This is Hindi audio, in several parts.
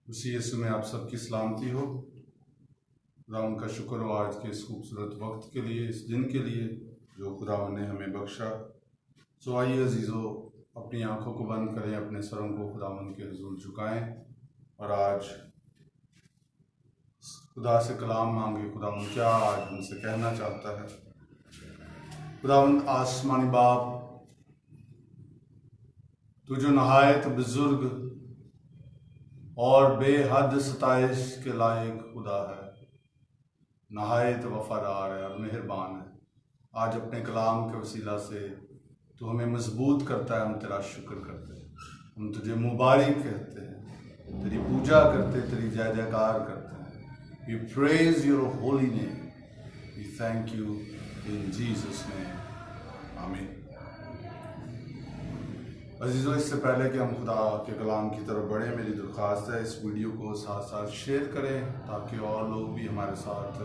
उसी यीशु में आप सबकी सलामती हो। खुदा उनका शुक्र हो आज के इस खूबसूरत वक्त के लिए, इस दिन के लिए जो खुदा ने हमें बख्शा। सो आइए अजीज़ो, अपनी आंखों को बंद करें, अपने सरों को खुदावन के हुजूर झुकाएं और आज खुदा से कलाम मांगे। खुदावन क्या आज हमसे कहना चाहता है। खुदावन आसमानी बाप, तू जो नहायत बुजुर्ग और बेहद सताइश के लायक खुदा है, नहायत वफादार है और मेहरबान है। आज अपने कलाम के वसीला से तू हमें मजबूत करता है। हम तेरा शुक्र करते हैं, हम तुझे मुबारक कहते हैं, तेरी पूजा करते, तेरी जय जयकार करते हैं। We praise your holy name, we thank you in Jesus name, amen. अजीज़ों, इससे पहले कि हम खुदा के कलाम की तरफ बढ़ें, मेरी दरख्वास्त है इस वीडियो को साथ साथ शेयर करें ताकि और लोग भी हमारे साथ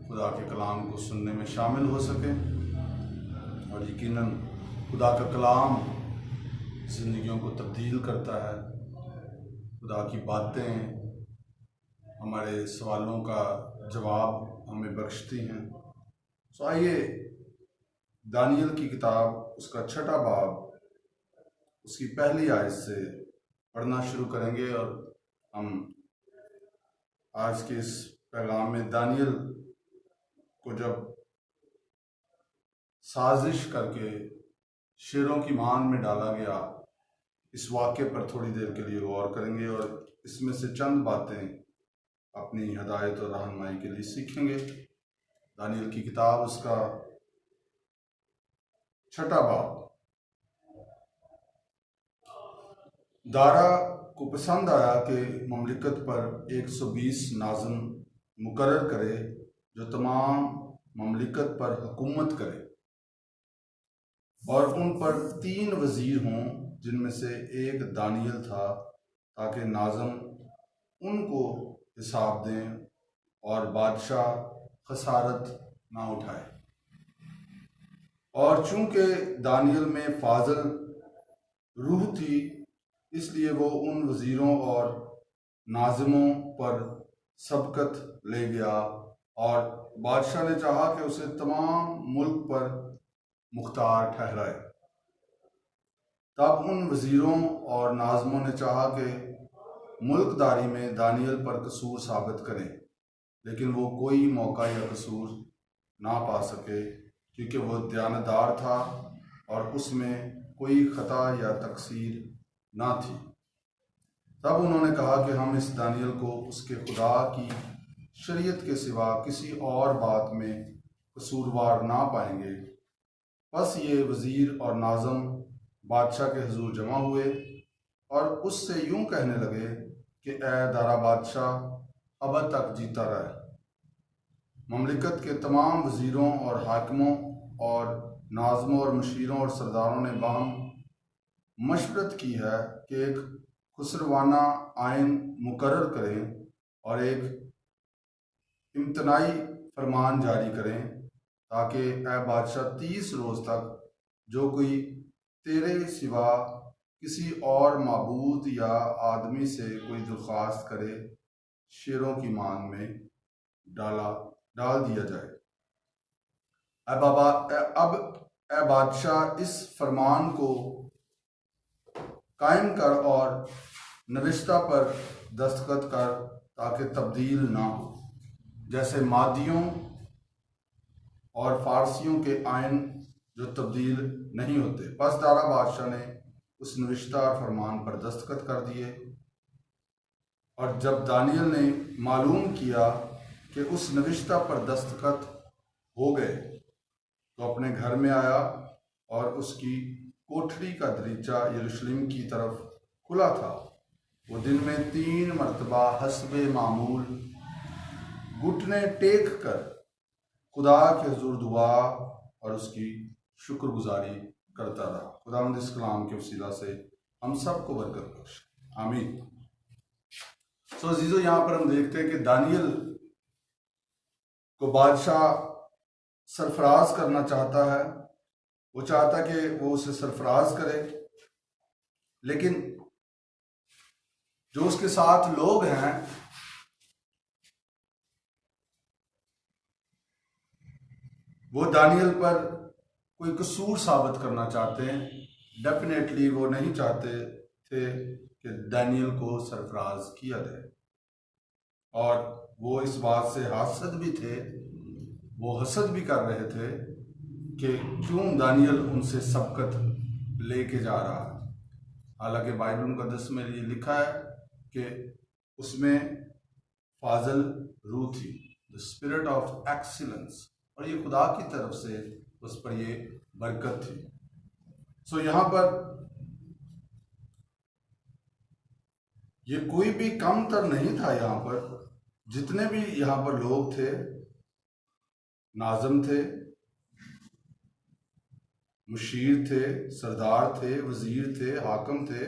खुदा के कलाम को सुनने में शामिल हो सकें। और यकीनन खुदा का कलाम ज़िंदगियों को तब्दील करता है। खुदा की बातें हमारे सवालों का जवाब हमें बख्शती हैं। सो आइए दानियल की किताब, उसका छठा बाब, उसकी पहली आयत से पढ़ना शुरू करेंगे। और हम आज के इस पैगाम में दानियल को जब साजिश करके शेरों की मान में डाला गया, इस वाक़े पर थोड़ी देर के लिए गौर करेंगे और इसमें से चंद बातें अपनी हदायत और रहनुमाई के लिए सीखेंगे। दानियल की किताब, उसका छठा बाब। दारा को पसंद आया कि ममलिकत पर 120 नाज़िम मुकर्रर करे जो तमाम ममलिकत पर हुकूमत करे, और उन पर 3 वज़ीर हों जिनमें से एक दानियल था, ताकि नाज़िम उनको हिसाब दें और बादशाह खसारत ना उठाए। और चूंकि दानियल में फाजल रूह थी, इसलिए वो उन वज़ीरों और नाज़िमों पर सबकत ले गया और बादशाह ने चाहा कि उसे तमाम मुल्क पर मुख्तार ठहराए। तब उन वज़ीरों और नाज़िमों ने चाहा कि मुल्कदारी में दानियल पर कसूर साबित करें, लेकिन वो कोई मौका या कसूर ना पा सके, क्योंकि वो दयानतदार था और उसमें कोई ख़ता या तकसीर ना थी। तब उन्होंने कहा कि हम इस दानियल को उसके खुदा की शरीयत के सिवा किसी और बात में कसूरवार ना पाएंगे। बस ये वज़ीर और नाज़िम बादशाह के हुजूर जमा हुए और उससे यूं कहने लगे कि ए दारा बादशाह, अब तक जीता रहे। ममलिकत के तमाम वज़ीरों और हाकिमों और नाज़िमों और मशीरों और सरदारों ने बाहम मशवरत की है कि एक खुसरवाना आइन मुकर्रर करें और एक इम्तनाई फरमान जारी करें, ताकि ए बादशाह 30 रोज़ तक जो कोई तेरे सिवा किसी और माबूद या आदमी से कोई दरख्वास्त करे, शेरों की मान में डाल दिया जाए। अब ए बादशाह, इस फरमान को कायम कर और नविश्ता पर दस्तखत कर, ताकि तब्दील ना हो, जैसे मादियों और फारसियों के आइन जो तब्दील नहीं होते। बस दारा बादशाह ने उस नविश्ता और फरमान पर दस्तखत कर दिए। और जब दानियल ने मालूम किया कि उस नविश्ता पर दस्तखत हो गए, तो अपने घर में आया और उसकी कोठरी का दरीचा यरूशलेम की तरफ खुला था। वो दिन में 3 मरतबा हस्बे मामूल घुटने टेक कर खुदा के हुजूर दुआ और उसकी शुक्रगुजारी करता रहा। खुदावंद इस कलाम के वसीला से हम सबको बरकत बख्शे, आमीन। सो अजीजों, यहाँ पर हम देखते हैं कि दानियल को बादशाह सरफराज करना चाहता है। वो चाहता कि वो उसे सरफराज करे, लेकिन जो उसके साथ लोग हैं वो दानियल पर कोई कसूर साबित करना चाहते हैं। डेफिनेटली वो नहीं चाहते थे कि दानियल को सरफराज किया जाए, और वो इस बात से हासद भी थे, वो हसद भी कर रहे थे कि क्यों दानियल उनसे सबकत लेके जा रहा है। हालांकि बाइबल मुकद्दस में ये लिखा है कि उसमें फाजल रूह थी, द स्पिरिट ऑफ एक्सीलेंस, और ये खुदा की तरफ से उस पर ये बरकत थी। सो यहाँ पर ये कोई भी कम तर नहीं था। यहाँ पर जितने भी यहाँ पर लोग थे, नाज़िम थे, मुशीर थे, सरदार थे, वजीर थे, हाकम थे,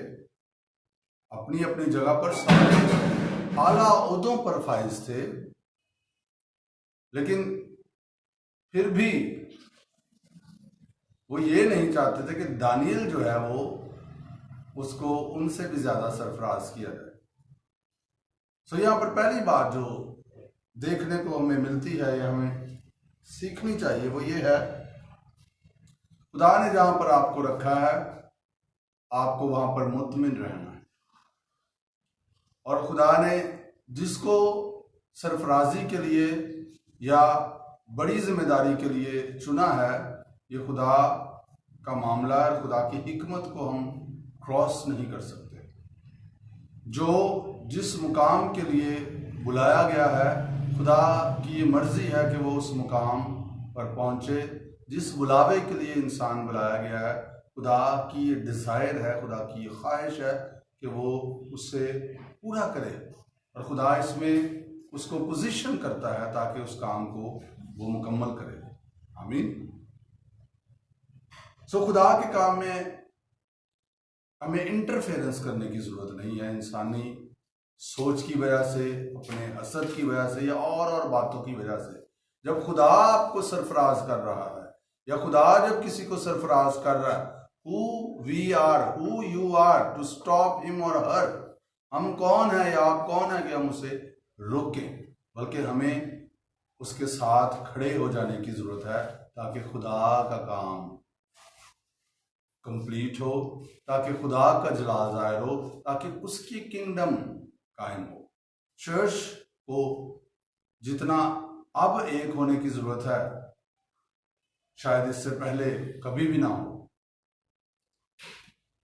अपनी अपनी जगह पर सारे आला ओहदों पर फाइज थे, लेकिन फिर भी वो ये नहीं चाहते थे कि दानियल जो है वो उसको उनसे भी ज्यादा सरफराज किया जाए। सो यहाँ पर पहली बात जो देखने को हमें मिलती है या हमें सीखनी चाहिए वो ये है, खुदा ने जहां पर आपको रखा है आपको वहां पर मुतमिन रहना है, और खुदा ने जिसको सरफराजी के लिए या बड़ी जिम्मेदारी के लिए चुना है, ये खुदा का मामला है। खुदा की हिकमत को हम क्रॉस नहीं कर सकते। जो जिस मुकाम के लिए बुलाया गया है, खुदा की मर्जी है कि वो उस मुकाम पर पहुंचे। जिस बुलावे के लिए इंसान बुलाया गया है, खुदा की डिज़ायर है, खुदा की ख्वाहिश है कि वो उससे पूरा करे, और खुदा इसमें उसको पोजीशन करता है ताकि उस काम को वो मुकम्मल करे। आमीन। सो खुदा के काम में हमें इंटरफेरेंस करने की जरूरत नहीं है, इंसानी सोच की वजह से, अपने हसद की वजह से या और बातों की वजह से। जब खुदा आपको सरफराज कर रहा है या खुदा जब किसी को सरफराज कर रहा है, who we are, who you are to stop him और हर, हम कौन है या आप कौन है कि हम उसे रोकें, बल्कि हमें उसके साथ खड़े हो जाने की जरूरत है ताकि खुदा का काम कंप्लीट हो, ताकि खुदा का जलाल जाहिर हो, ताकि उसकी किंगडम कायम हो। चर्च को जितना अब एक होने की जरूरत है, शायद इससे पहले कभी भी ना हो।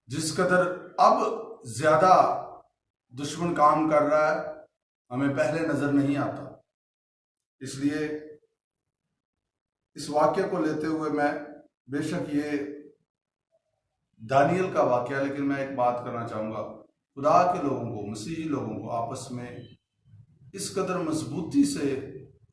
जिस कदर अब ज्यादा दुश्मन काम कर रहा है, हमें पहले नजर नहीं आता। इसलिए इस वाक्य को लेते हुए मैं, बेशक ये दानियल का वाक्य है, लेकिन मैं एक बात करना चाहूंगा, खुदा के लोगों को, मसीही लोगों को आपस में इस कदर मजबूती से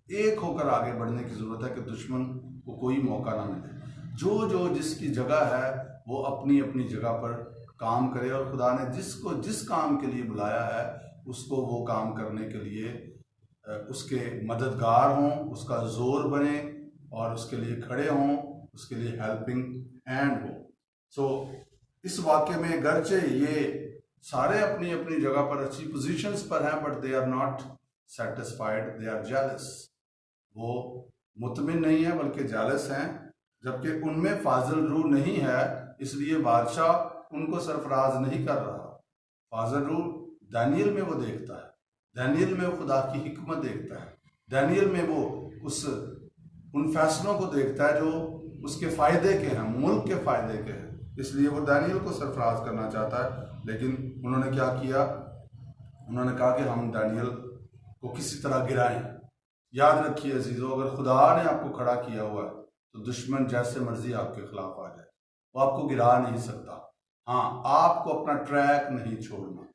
एक होकर आगे बढ़ने की जरूरत है कि दुश्मन को कोई मौका ना मिले। जो जो जिसकी जगह है वो अपनी अपनी जगह पर काम करे, और खुदा ने जिसको जिस काम के लिए बुलाया है उसको वो काम करने के लिए उसके मददगार हों, उसका जोर बने और उसके लिए खड़े हों, उसके लिए हेल्पिंग हैंड हो। सो इस वाक्य में गर्चे ये सारे अपनी अपनी जगह पर अच्छी पोजीशंस पर हैं, but they are not satisfied, they are jealous. वो मुतमिन नहीं है बल्कि जेलस हैं, जबकि उनमें फाजल रूह नहीं है, इसलिए बादशाह उनको सरफराज नहीं कर रहा। फाजल रूह दानियल में वो देखता है, दानियल में वो खुदा की हिकमत देखता है, दानियल में वो उन फैसलों को देखता है जो उसके फायदे के हैं, मुल्क के फायदे के हैं। इसलिए वो दानियल को सरफराज करना चाहता है, लेकिन उन्होंने क्या किया? उन्होंने कहा कि हम दानियल को किसी तरह गिराएं। याद रखिए अजीजों, अगर खुदा ने आपको खड़ा किया हुआ है तो दुश्मन जैसे मर्जी आपके खिलाफ आ जाए, वो आपको गिरा नहीं सकता। हाँ, आपको अपना ट्रैक नहीं छोड़ना,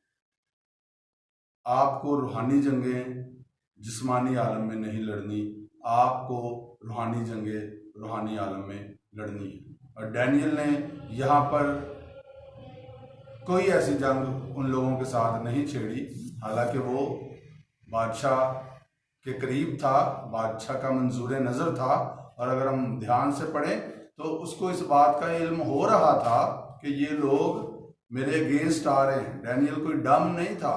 आपको रूहानी जंगें जिस्मानी आलम में नहीं लड़नी, आपको रूहानी जंगें रूहानी आलम में लड़नी है। और डैनियल ने यहाँ पर कोई ऐसी जंग उन लोगों के साथ नहीं छेड़ी, हालांकि वो बादशाह के करीब था, बादशाह का मंजूर नज़र था, और अगर हम ध्यान से पढ़ें तो उसको इस बात का इल्म हो रहा था कि ये लोग मेरे अगेंस्ट आ रहे हैं। डैनियल कोई डम नहीं था,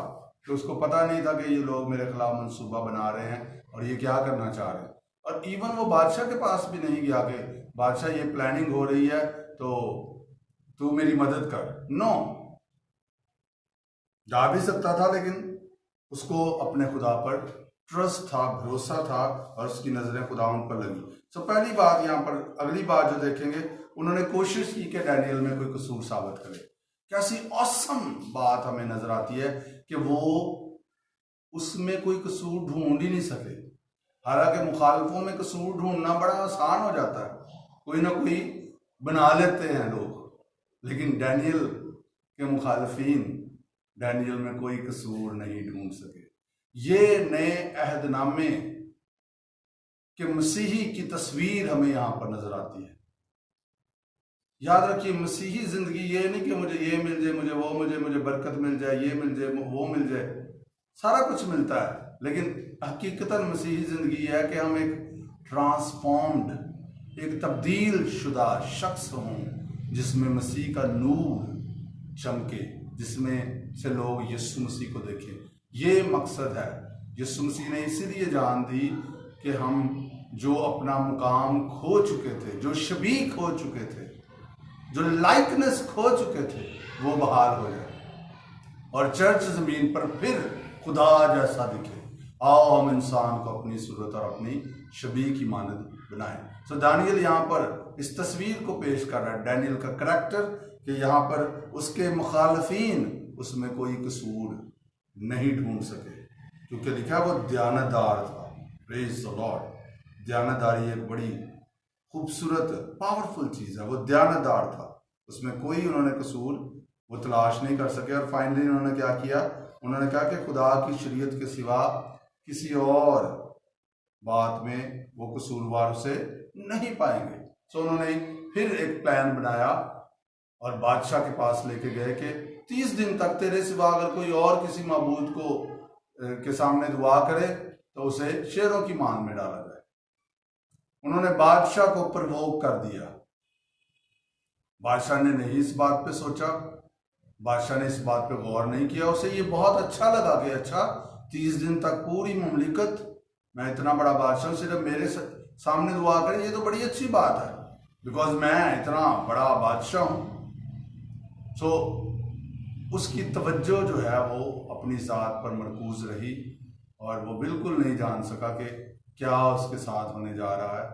कि उसको पता नहीं था कि ये लोग मेरे खिलाफ मंसूबा बना रहे हैं और ये क्या करना चाह रहे हैं। और इवन वो बादशाह के पास भी नहीं गया कि बादशाह ये प्लानिंग हो रही है तो तू मेरी मदद कर। नो, जा भी सकता था लेकिन उसको अपने खुदा पर ट्रस्ट था, भरोसा था और उसकी नजरें खुदा उन पर लगी। तो पहली बात यहाँ पर, अगली बात जो देखेंगे, उन्होंने कोशिश की कि डैनियल में कोई कसूर साबित करे। कैसी ऑसम बात हमें नजर आती है कि वो उसमें कोई कसूर ढूंढ ही नहीं सके। हालांकि मुखालफों में कसूर ढूंढना बड़ा आसान हो जाता है, कोई ना कोई बना लेते हैं लोग, लेकिन डैनियल के मुखालफीन डैनियल में कोई कसूर नहीं ढूंढ सके। ये नए अहदनामे के मसीही की तस्वीर हमें यहां पर नजर आती है। याद रखिए, मसीही जिंदगी ये नहीं कि मुझे ये मिल जाए, मुझे वो मुझे बरकत मिल जाए, ये मिल जाए, वो मिल जाए, सारा कुछ मिलता है, लेकिन हकीकतन मसीही जिंदगी है कि हम एक ट्रांसफॉर्म्ड, एक तब्दील शुदा शख्स हों जिसमें मसीह का नूर चमके, जिसमें से लोग यीशु मसीह को देखें। ये मकसद है। यीशु मसीह ने इसीलिए जान दी कि हम जो अपना मुकाम खो चुके थे, जो शबी खो चुके थे, जो लाइकनेस खो चुके थे, वो बहाल हो जाए और चर्च जमीन पर फिर खुदा जैसा दिखे। आओ हम इंसान को अपनी सूरत और अपनी शबी की मानद बनाएं। सो दानियल यहाँ पर इस तस्वीर को पेश कर रहा है, डैनियल का करैक्टर, कि यहाँ पर उसके मुखालफीन उसमें कोई कसूर नहीं ढूंढ सके, क्योंकि लिखा वो दयानतदार था। Praise the Lord. दयानतदारी एक बड़ी खूबसूरत पावरफुल चीज़ है। वो दयानतदार था, उसमें कोई उन्होंने कसूर वो तलाश नहीं कर सके। और फाइनली उन्होंने क्या किया, उन्होंने कहा कि खुदा की शरीयत के सिवा किसी और बात में वो कसूरवार उसे नहीं पाएंगे। सो उन्होंने फिर एक प्लान बनाया और बादशाह के पास लेके गए कि 30 दिन तक तेरे सिवा अगर कोई और किसी माबूद को के सामने दुआ करे तो उसे शेरों की मान में डाला जाए। उन्होंने बादशाह को प्रवोक कर दिया। बादशाह ने नहीं इस बात पे सोचा, बादशाह ने इस बात पे गौर नहीं किया। उसे ये बहुत अच्छा लगा कि अच्छा 30 दिन तक पूरी मुमलिकत, मैं इतना बड़ा बादशाह, सिर्फ मेरे सामने दुआ करे, ये तो बड़ी अच्छी बात है, बिकॉज मैं इतना बड़ा बादशाह हूं। सो उसकी तवज्जो जो है वो अपनी ज़ात पर मरकूज रही और वो बिल्कुल नहीं जान सका कि क्या उसके साथ होने जा रहा है।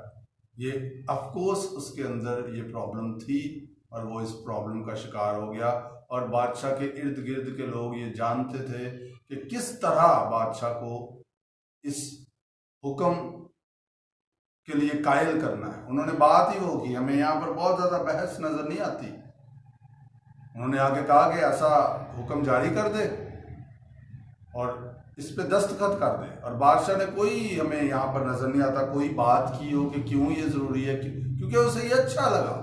ये अफकोर्स उसके अंदर ये प्रॉब्लम थी और वो इस प्रॉब्लम का शिकार हो गया। और बादशाह के इर्द गिर्द के लोग ये जानते थे कि किस तरह बादशाह को इस हुक्म के लिए कायल करना है। उन्होंने बात ही वो की, हमें यहाँ पर बहुत ज़्यादा बहस नज़र नहीं आती। उन्होंने आगे कहा कि ऐसा हुक्म जारी कर दे और इस पे दस्तखत कर दे। और बादशाह ने कोई, हमें यहाँ पर नजर नहीं आता कोई बात की हो कि क्यों ये जरूरी है, क्योंकि उसे ये अच्छा लगा।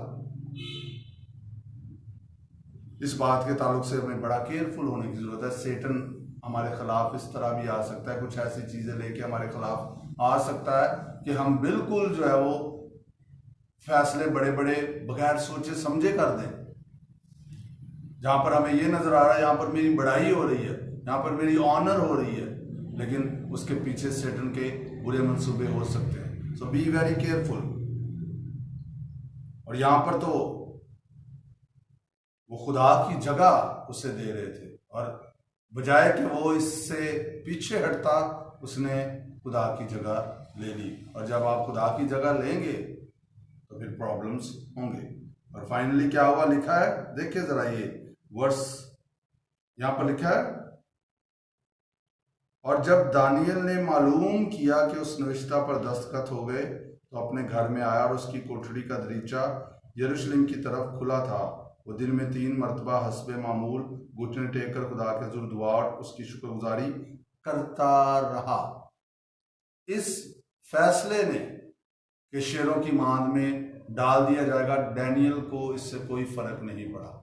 इस बात के ताल्लुक से हमें बड़ा केयरफुल होने की जरूरत है। सेटन हमारे खिलाफ इस तरह भी आ सकता है, कुछ ऐसी चीजें लेके हमारे खिलाफ आ सकता है कि हम बिल्कुल जो है वो फैसले बड़े बड़े बगैर सोचे समझे कर दें। जहां पर हमें ये नजर आ रहा है यहाँ पर मेरी बड़ाई हो रही है, यहाँ पर मेरी ऑनर हो रही है, लेकिन उसके पीछे सेटन के बुरे मंसूबे हो सकते हैं। सो बी वेरी केयरफुल। और यहाँ पर तो वो खुदा की जगह उसे दे रहे थे और बजाय कि वो इससे पीछे हटता, उसने खुदा की जगह ले ली। और जब आप खुदा की जगह लेंगे तो फिर प्रॉब्लम्स होंगे। और फाइनली क्या हुआ, लिखा है, देखिए जरा ये वर्स यहां पर लिखा है, और जब दानियल ने मालूम किया कि उस नविश्ता पर दस्तखत हो गए तो अपने घर में आया और उसकी कोठरी का दरीचा यरूशलेम की तरफ खुला था। वो दिन में 3 मरतबा हस्बे मामूल घुटने टेक कर खुदा के हुजूर दुआ और उसकी शुक्रगुजारी करता रहा। इस फैसले ने कि शेरों की मांद में डाल दिया जाएगा, डैनियल को इससे कोई फर्क नहीं पड़ा।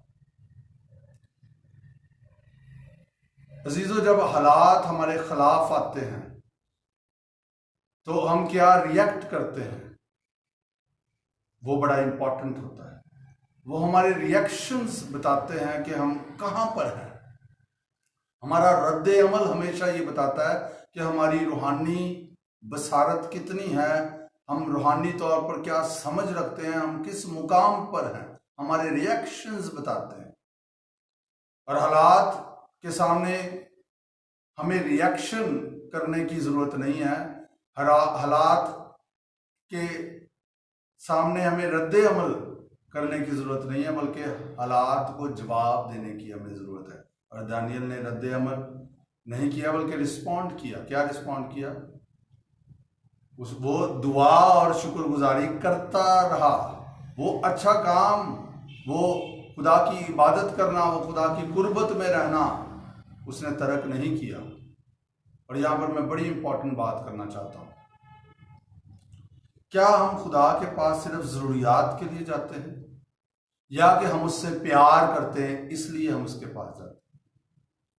अजीजों, जब हालात हमारे खिलाफ आते हैं तो हम क्या रिएक्ट करते हैं, वो बड़ा इंपॉर्टेंट होता है। वो हमारे रिएक्शंस बताते हैं कि हम कहां पर हैं। हमारा रद्द अमल हमेशा ये बताता है कि हमारी रूहानी बसारत कितनी है, हम रूहानी तौर पर क्या समझ रखते हैं, हम किस मुकाम पर हैं। हमारे रिएक्शंस बताते हैं, और हालात के सामने हमें रिएक्शन करने की जरूरत नहीं है। हालात के सामने हमें रद्द अमल करने की जरूरत नहीं है, बल्कि हालात को जवाब देने की हमें जरूरत है। और दानियल ने रद्द अमल नहीं किया, बल्कि रिस्पॉन्ड किया। क्या रिस्पॉन्ड किया? वो दुआ और शुक्रगुजारी करता रहा। वो अच्छा काम, वो खुदा की इबादत करना, वो खुदा की कुर्बत में रहना उसने तर्क नहीं किया। और यहाँ पर मैं बड़ी इंपॉर्टेंट बात करना चाहता हूँ। क्या हम खुदा के पास सिर्फ ज़रूरियात के लिए जाते हैं, या कि हम उससे प्यार करते हैं इसलिए हम उसके पास जाते हैं?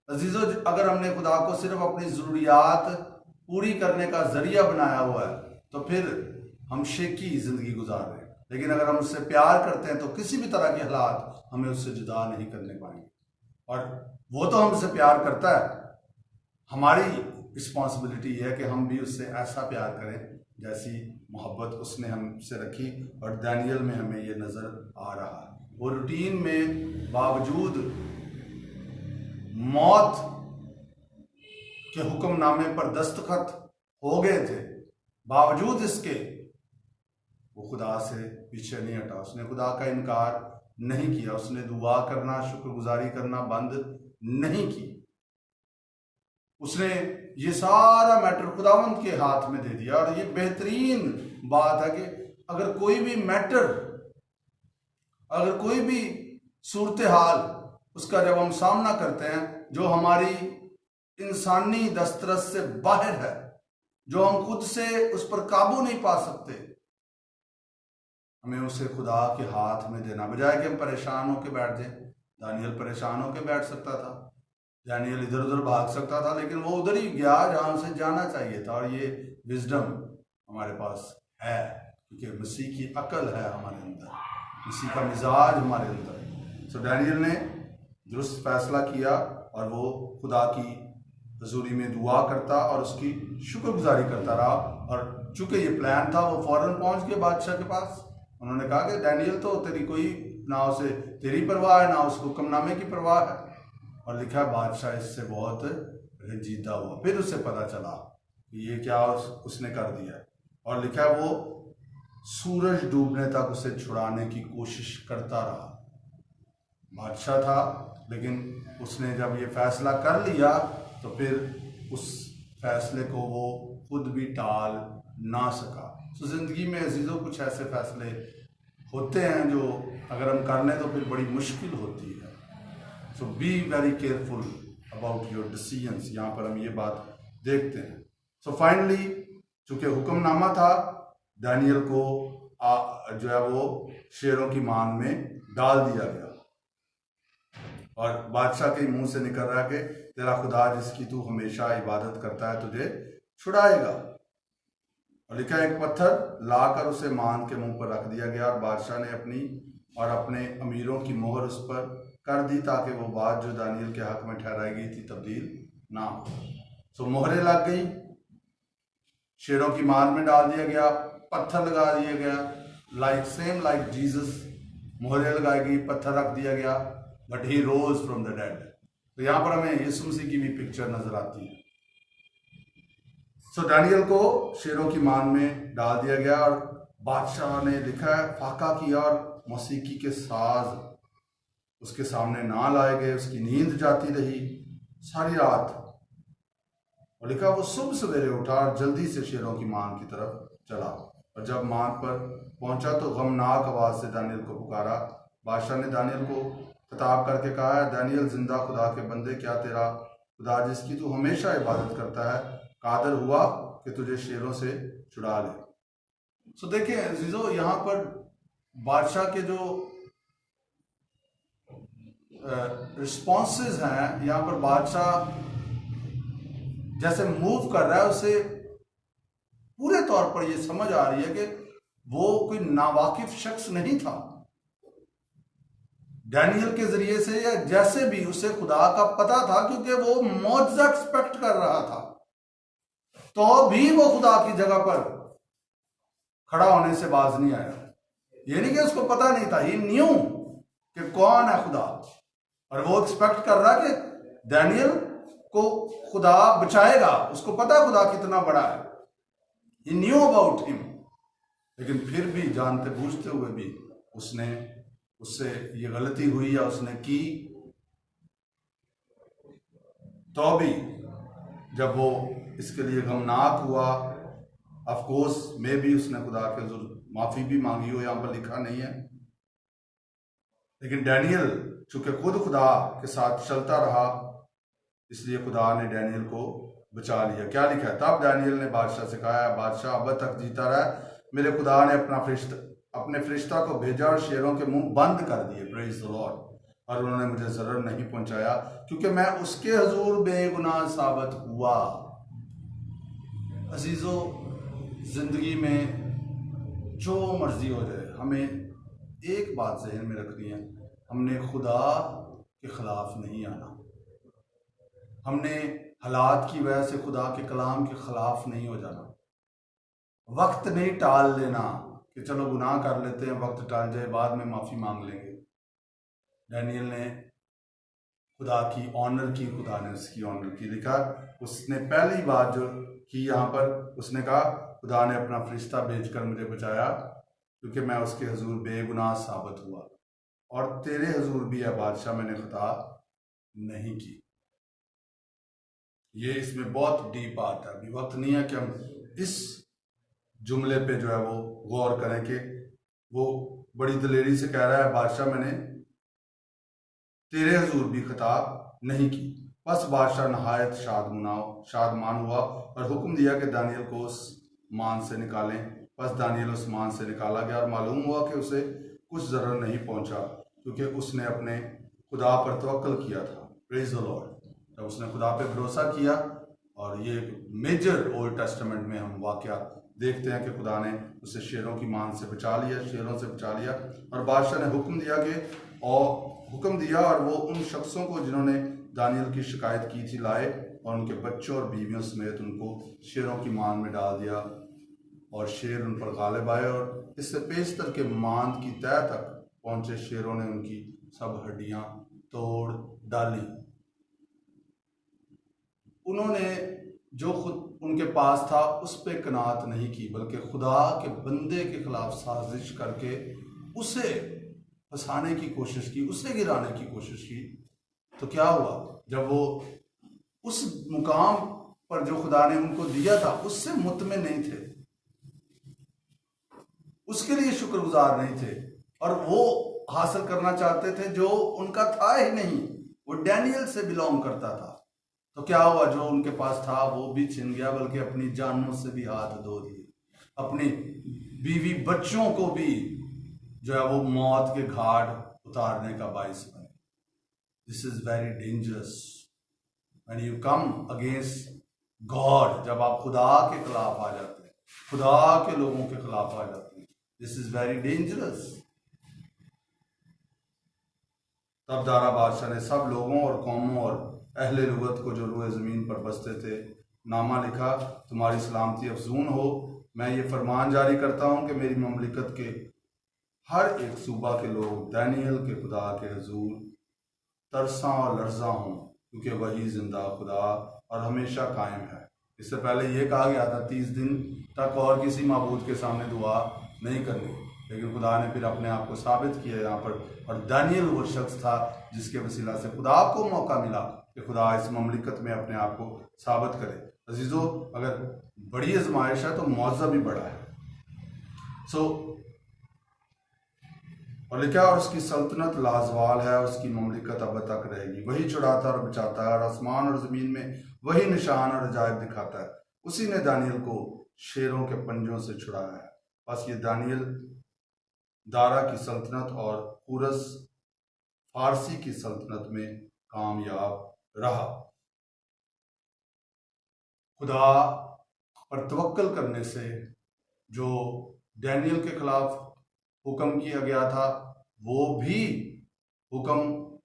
अजीजों, अगर हमने खुदा को सिर्फ अपनी ज़रूरियात पूरी करने का जरिया बनाया हुआ है तो फिर हम शेकी ज़िंदगी गुजार रहे हैं। लेकिन अगर हम उससे प्यार करते हैं तो किसी भी तरह के हालात हमें उससे जुदा नहीं करने पाएंगे। और वो तो हमसे प्यार करता है, हमारी रिस्पॉन्सिबिलिटी है कि हम भी उससे ऐसा प्यार करें जैसी मोहब्बत उसने हमसे रखी। और दानियल में हमें ये नज़र आ रहा है। वो रूटीन में बावजूद मौत के हुक्मनामे पर दस्तखत हो गए थे, बावजूद इसके वो खुदा से पीछे नहीं हटा। उसने खुदा का इनकार नहीं किया, उसने दुआ करना, शुक्रगुजारी करना बंद नहीं की। उसने ये सारा मैटर खुदावंद के हाथ में दे दिया। और ये बेहतरीन बात है कि अगर कोई भी मैटर, अगर कोई भी सूरत हाल उसका जब हम सामना करते हैं जो हमारी इंसानी दस्तरस से बाहर है, जो हम खुद से उस पर काबू नहीं पा सकते, हमें उसे खुदा के हाथ में देना, बजाय कि हम परेशान होकर बैठ जाएं। दानियल परेशान होकर बैठ सकता था, दानियल इधर उधर भाग सकता था, लेकिन वो उधर ही गया जहां उसे जाना चाहिए था। और ये विजडम हमारे पास है क्योंकि मसीह की अकल है हमारे अंदर, मसीह का मिजाज हमारे अंदर। सो दानियल ने दुरुस्त फैसला किया और वो खुदा की हजूरी में दुआ करता और उसकी शुक्रगुजारी करता रहा। और चूंकि ये प्लान था, वो फौरन पहुंच गए बादशाह के पास। उन्होंने कहा कि दानियल तो तेरी कोई ना उसे तेरी परवाह है, ना उसको हुक्मनामे की परवाह है। और लिखा बादशाह इससे बहुत रंजीदा हुआ। फिर उसे पता चला कि ये क्या उसने कर दिया। और लिखा वो सूरज डूबने तक उसे छुड़ाने की कोशिश करता रहा। बादशाह था, लेकिन उसने जब ये फैसला कर लिया तो फिर उस फैसले को वो खुद भी टाल ना सका। तो ज़िंदगी में अजीज़ों कुछ ऐसे फैसले होते हैं जो अगर हम कर लें तो फिर बड़ी मुश्किल होती है। So be very careful about your decisions. यहाँ पर हम ये बात देखते हैं। सो फाइनली चूंकि हुक्मनामा था, दानियल को जो है वो शेरों की मान में डाल दिया गया। और बादशाह के मुंह से निकल रहा है कि तेरा खुदा जिसकी तू हमेशा इबादत करता है तुझे छुड़ाएगा। और लिखा एक पत्थर लाकर उसे मान के मुंह पर रख दिया गया और बादशाह ने अपनी और अपने अमीरों की मोहर उस पर कर दी ताकि वो बात जो दानियल के हक में ठहराई गई थी तब्दील ना हो। सो मोहरें लग गई, शेरों की मान में डाल दिया गया, पत्थर लगा दिया गया, सेम लाइक जीसस, मोहरें लगाई गई, पत्थर रख दिया गया, but he rose from the dead. तो यहाँ पर हमें यीशु मसीह की भी पिक्चर नजर आती है। सो दानियल को शेरों की मान में डाल दिया गया और बादशाह ने लिखा है फाका किया और मौसीकी के साज उसके सामने ना लाए गए। उसकी नींद जाती रही सारी रात। और लिखा वो सुबह सवेरे उठा और जल्दी से शेरों की मान की तरफ चला। और जब मान पर पहुंचा तो गमनाक आवाज से दानियल को पुकारा। बादशाह ने दानियल को खिताब करके कहा है, दानियल जिंदा खुदा के बंदे, क्या तेरा खुदा जिसकी तू हमेशा इबादत करता है कादर हुआ कि तुझे शेरों से छुड़ा ले। सो देखिए अजीजों, यहाँ पर बादशाह के जो रिस्पॉन्सेज हैं, यहाँ पर बादशाह जैसे मूव कर रहा है उसे पूरे तौर पर यह समझ आ रही है कि वो कोई नावाकिफ शख्स नहीं था। डैनियल के जरिए से या जैसे भी उसे खुदा का पता था, क्योंकि वो मौजज़ा एक्सपेक्ट कर रहा था, तो भी वो खुदा की जगह पर खड़ा होने से बाज नहीं आया। ये नहीं कि उसको पता नहीं था, ये न्यू कि कौन है खुदा, और वो एक्सपेक्ट कर रहा कि डैनियल को खुदा बचाएगा। उसको पता खुदा कितना बड़ा है, ही न्यू अबाउट हिम। लेकिन फिर भी जानते बूझते हुए भी उससे ये गलती हुई या उसने की, तो भी जब वो इसके लिए गमनाक हुआ, ऑफ कोर्स में भी उसने खुदा के हुजूर माफी भी मांगी हो, यहां पर लिखा नहीं है। लेकिन डैनियल चूंकि खुद खुदा के साथ चलता रहा, इसलिए खुदा ने डैनियल को बचा लिया। क्या लिखा है? तब डैनियल ने बादशाह से कहा, बादशाह अब तक जीता रहा, मेरे खुदा ने अपने फरिश्ता को भेजा और शेरों के मुंह बंद कर दिए, प्रेज द लॉर्ड, और उन्होंने मुझे जरर नहीं पहुंचाया, क्योंकि मैं उसके हुजूर बेगुनाह साबित हुआ। अजीजों, जिंदगी में जो मर्जी हो जाए, हमें एक बात ज़हन में रखनी है, हमने खुदा के खिलाफ नहीं आना। हमने हालात की वजह से खुदा के कलाम के खिलाफ नहीं हो जाना। वक्त नहीं टाल लेना कि चलो गुनाह कर लेते हैं, वक्त टाल जाए, बाद में माफ़ी मांग लेंगे। डैनियल ने खुदा की ऑनर की, खुदा ने उसकी ऑनर की। लिखा उसने पहली बात जो की यहाँ पर, उसने कहा खुदा ने अपना फरिश्ता भेजकर मुझे बचाया, क्योंकि मैं उसके हुजूर बेगुनाह साबित हुआ, और तेरे हुजूर भी है बादशाह, मैंने खता नहीं की। ये इसमें बहुत डीप बात है। अभी वक्त नहीं है कि हम इस जुमले पे जो है वो गौर करें कि वो बड़ी दलेरी से कह रहा है, बादशाह मैंने तेरे हुजूर भी खिताब नहीं की। बस बादशाह नहायत शादमान हुआ और हुक्म दिया कि दानियल को उस मान से निकालें। बस दानियल उस मान से निकाला गया, और मालूम हुआ कि उसे कुछ जरर नहीं पहुंचा, क्योंकि उसने अपने खुदा पर तवक्कल किया था। Praise the Lord. जब उसने खुदा पे भरोसा किया, और ये मेजर ओल्ड टेस्टामेंट में हम वाकया देखते हैं कि खुदा ने उसे शेरों की मान से बचा लिया, शेरों से बचा लिया, और बादशाह ने हुक्म दिया और वो उन शख्सों को जिन्होंने दानियल की शिकायत की थी लाए, और उनके बच्चों और बीवियों समेत उनको शेरों की मान में डाल दिया, और शेर उन पर गालिब आए, और इससे पेशतर के मांद की तह तक पहुंचे शेरों ने उनकी सब हड्डियां तोड़ डाली। उन्होंने जो खुद उनके पास था उस पर कनात नहीं की, बल्कि खुदा के बंदे के खिलाफ साजिश करके उसे फंसाने की कोशिश की, उसे गिराने की कोशिश की। तो क्या हुआ? जब वो उस मुकाम पर जो खुदा ने उनको दिया था उससे मुतमिन नहीं थे, उसके लिए शुक्रगुजार नहीं थे, और वो हासिल करना चाहते थे जो उनका था ही नहीं। वो डैनियल से बिलोंग करता था। तो क्या हुआ? जो उनके पास था वो भी छिन गया, बल्कि अपनी जानों से भी हाथ धो दिए, अपनी बीवी बच्चों को भी जो है वो मौत के घाट उतारने का बाइस बने। This is very dangerous when you come against God. जब आप खुदा के खिलाफ आ जाते हैं, खुदा के लोगों के खिलाफ आ जाते हैं, दिस इज वेरी डेंजरस। तब दारा बादशाह ने सब लोगों और कौमों और अहले लुगत को जो रुए ज़मीन पर बसते थे नामा लिखा, तुम्हारी सलामती अफजून हो। मैं ये फरमान जारी करता हूँ कि मेरी ममलिकत के हर एक सूबा के लोग दानियल के खुदा के हुजूर तरसा और लर्जा हों, क्योंकि वही जिंदा खुदा और हमेशा कायम है। इससे पहले ये कहा गया था 30 दिन तक और किसी माबूद के सामने दुआ नहीं करनी, लेकिन खुदा ने फिर अपने आप को साबित किया यहाँ पर, और दानियल वो शख्स था जिसके वसीला से खुदा को मौका मिला कि खुदा इस ममलिकत में अपने आप को साबित करे। अजीज़ों, अगर बड़ी आजमाइश है तो मुआवजा भी बड़ा है। और लिखा, और उसकी सल्तनत लाजवाल है, उसकी ममलिकत अब तक रहेगी। वही छुड़ाता और बचाता है, और आसमान और ज़मीन में वही निशान और अजायब दिखाता है। उसी ने दानियल को शेरों के पंजों से छुड़ाया है। बस ये दानियल दारा की सल्तनत और कुरस फारसी की सल्तनत में कामयाब रहा। खुदा पर तवक्कल करने से जो डैनियल के खिलाफ हुक्म किया गया था वो भी हुक्म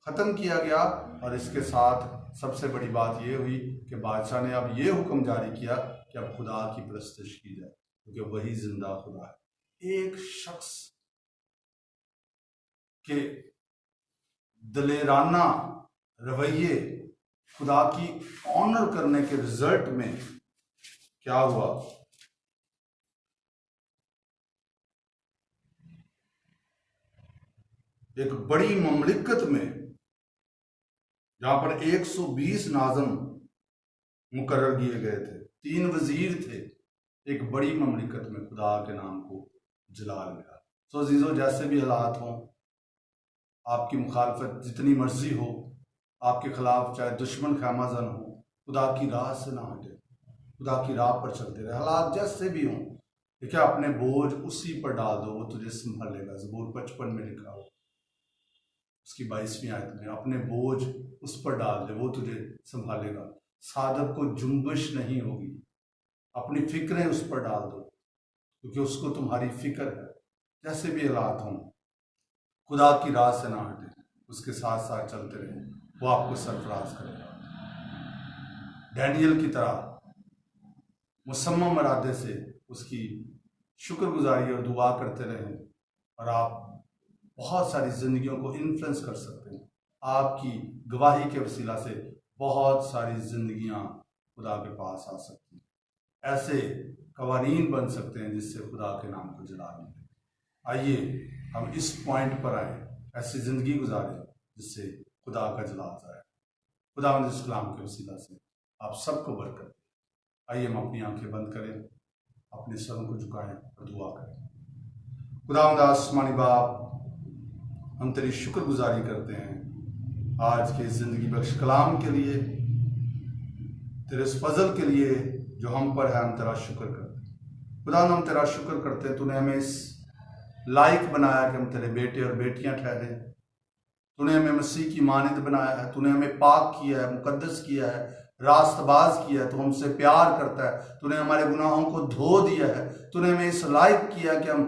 ख़त्म किया गया और इसके साथ सबसे बड़ी बात ये हुई कि बादशाह ने अब ये हुक्म जारी किया कि अब खुदा की परस्तिश की जाए, क्योंकि वही जिंदा खुदा है। एक शख्स के दलेराना रवैये खुदा की ऑनर करने के रिजल्ट में क्या हुआ? एक बड़ी ममलिकत में जहां पर 120 नाज़म मुकर्रर किए गए थे, 3 वजीर थे, एक बड़ी ममलिकत में खुदा के नाम को जलाल मिला। सो अजीजों, जैसे भी हालात हों, आपकी मुखालफत जितनी मर्जी हो, आपके खिलाफ चाहे दुश्मन खैमाजन हो, खुदा की राह से ना हटे, खुदा की राह पर चलते रहे। हालात जैसे भी हों, देखिए, अपने बोझ उसी पर डाल दो, वो तुझे संभालेगा। ज़बूर 55 में लिखा हो, उसकी 22वीं आयत में, अपने बोझ उस पर डाल दे, वो तुझे संभालेगा। सादक को जुम्बिश नहीं होगी। अपनी फिक्रें उस पर डाल दो, क्योंकि उसको तुम्हारी फिक्र है। जैसे भी हालात हों, खुदा की राह से ना हटे, उसके साथ साथ चलते रहे, वो आपको सरफराज करेगा। डैनियल की तरह मुसम्मम इरादे से उसकी शुक्रगुजारी और दुआ करते रहें, और आप बहुत सारी जिंदगियों को इन्फ्लुएंस कर सकते हैं। आपकी गवाही के वसीला से बहुत सारी जिंदगियां खुदा के पास आ सकती हैं। ऐसे कवानीन बन सकते हैं जिससे खुदा के नाम को जलाल मिले। आइए हम इस पॉइंट पर आए, ऐसी जिंदगी गुजारें जिससे खुदा का जलाल जाए। खुदा इस कलाम के वसीला से आप सबको बरकत। आइए हम अपनी आंखें बंद करें, अपने सरों को झुकाएं और दुआ करें। खुदावंद आसमानी बाप, हम तेरी शुक्रगुजारी करते हैं आज के ज़िंदगी बख्श कलाम के लिए, तेरे इस फजल के लिए जो हम पर है। हम तेरा शुक्र करते हैं खुदा, हम तेरा शुक्र करते हैं, तूने हमें इस लायक बनाया कि हम तेरे बेटे और बेटियां ठहरे। तूने हमें मसीह की मानद बनाया है, तूने हमें पाक किया है, मुकद्दस किया है, रास्तबाज किया है। तू हमसे प्यार करता है, तूने हमारे गुनाहों को धो दिया है। तूने हमें इस लायक किया कि हम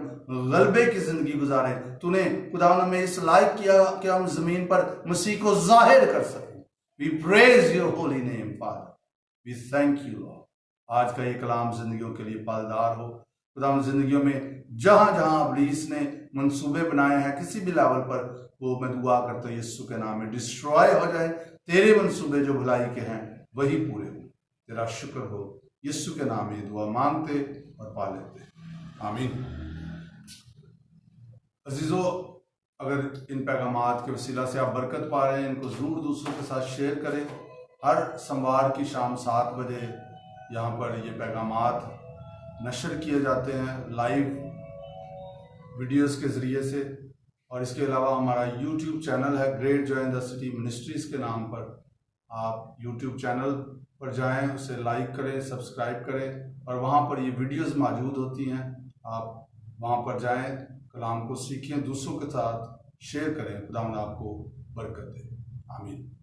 गलबे की जिंदगी गुजारें। तूने खुदा हमें इस लायक किया कि हम जमीन पर मसीह को जाहिर कर सकें। We praise your holy name father, we thank you lord. आज का ये कलाम जिंदगियों के लिए फलदार हो खुदा। हम जिंदगियों में जहां जहां इब्लीस ने मंसूबे बनाए हैं किसी भी लेवल पर, वो मैं दुआ करता हूँ यीशु के नाम में डिस्ट्रॉय हो जाए। तेरे मंसूबे जो भलाई के हैं वही पूरे हो। तेरा शुक्र हो, यीशु के नाम में दुआ मांगते और पा लेते, आमीन। अजीजों, अगर इन पैगामात के वसीला से आप बरकत पा रहे हैं, इनको ज़रूर दूसरों के साथ शेयर करें। हर सोमवार की शाम 7 बजे यहाँ पर ये पैगामात नशर किए जाते हैं लाइव वीडियोस के ज़रिए से। और इसके अलावा हमारा यूट्यूब चैनल है great joy in the city ministries के नाम पर। आप यूट्यूब चैनल पर जाएं, उसे लाइक करें, सब्सक्राइब करें, और वहाँ पर ये वीडियोस मौजूद होती हैं। आप वहाँ पर जाएं, कलाम को सीखें, दूसरों के साथ शेयर करें। खुदा आपको बरकत दे, आमीन।